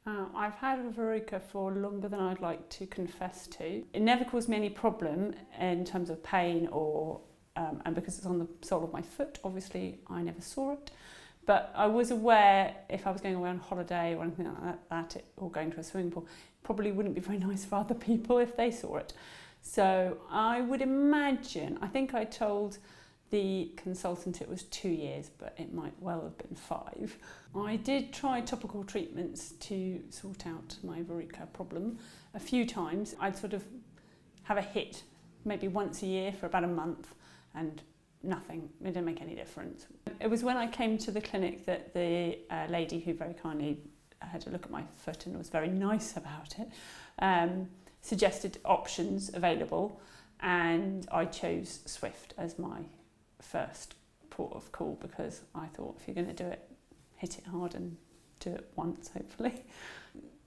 I've had a verruca for longer than I'd like to confess to. It never caused me any problem in terms of pain and because it's on the sole of my foot, obviously I never saw it. But I was aware if I was going away on holiday or anything like that or going to a swimming pool, it probably wouldn't be very nice for other people if they saw it. So I would imagine, I think I told the consultant it was 2 years, but it might well have been 5. I did try topical treatments to sort out my verruca problem a few times. I'd sort of have a hit maybe once a year for about a month and nothing, it didn't make any difference. It was when I came to the clinic that the lady who very kindly had a look at my foot and was very nice about it, suggested options available, and I chose Swift as my first port of call because I thought if you're going to do it, hit it hard and do it once, hopefully.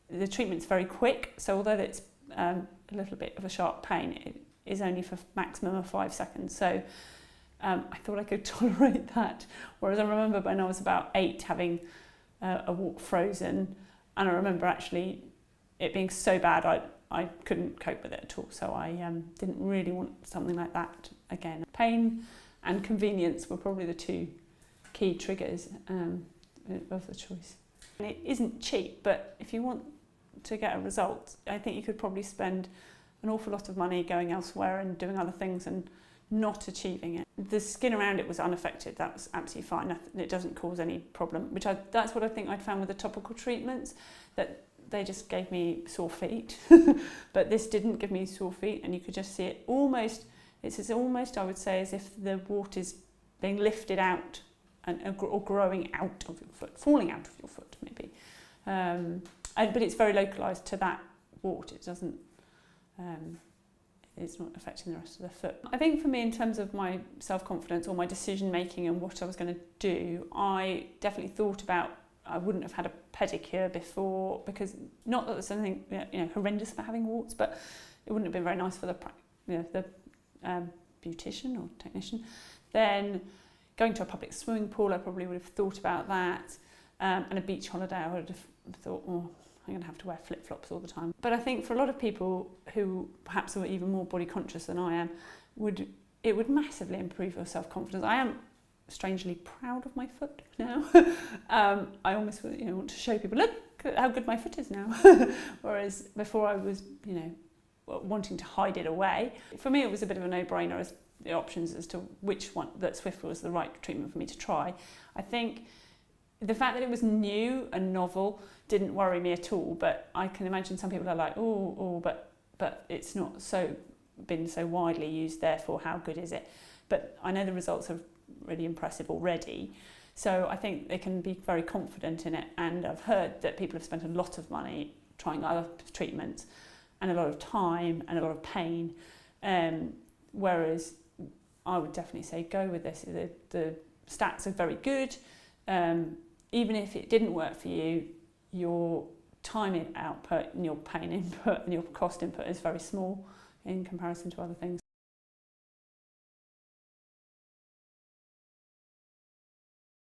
The treatment's very quick, so although it's a little bit of a sharp pain, it is only for maximum of 5 seconds. So I thought I could tolerate that. Whereas I remember when I was about 8 having a walk frozen, and I remember actually it being so bad I couldn't cope with it at all. So I didn't really want something like that again. Pain and convenience were probably the 2 key triggers of the choice. And it isn't cheap, but if you want to get a result, I think you could probably spend an awful lot of money going elsewhere and doing other things and not achieving it. The skin around it was unaffected, that was absolutely fine. It doesn't cause any problem, that's what I think I'd found with the topical treatments, that they just gave me sore feet, but this didn't give me sore feet, and you could just see it almost, it's almost, I would say, as if the wart is being lifted out or growing out of your foot, falling out of your foot maybe. But it's very localised to that wart, it doesn't, it's not affecting the rest of the foot. I think for me, in terms of my self-confidence or my decision making and what I was going to do, I definitely thought about I wouldn't have had a pedicure before, because not that there's anything horrendous about having warts, but it wouldn't have been very nice for the beautician or technician. Then going to a public swimming pool, I probably would have thought about that, and a beach holiday, I would have thought, oh, I'm going to have to wear flip-flops all the time. But I think for a lot of people who perhaps are even more body conscious than I am, it would massively improve your self-confidence. I am strangely proud of my foot now. I almost want to show people, look how good my foot is now. Whereas before I was wanting to hide it away. For me it was a bit of a no-brainer as the options as to which one that Swift was the right treatment for me to try. I think the fact that it was new and novel didn't worry me at all, but I can imagine some people are like, but it's not been so widely used, therefore how good is it? But I know the results are really impressive already, so I think they can be very confident in it, and I've heard that people have spent a lot of money trying other treatments and a lot of time and a lot of pain, whereas I would definitely say go with this. The stats are very good. Even if it didn't work for you, your time output and your pain input and your cost input is very small in comparison to other things.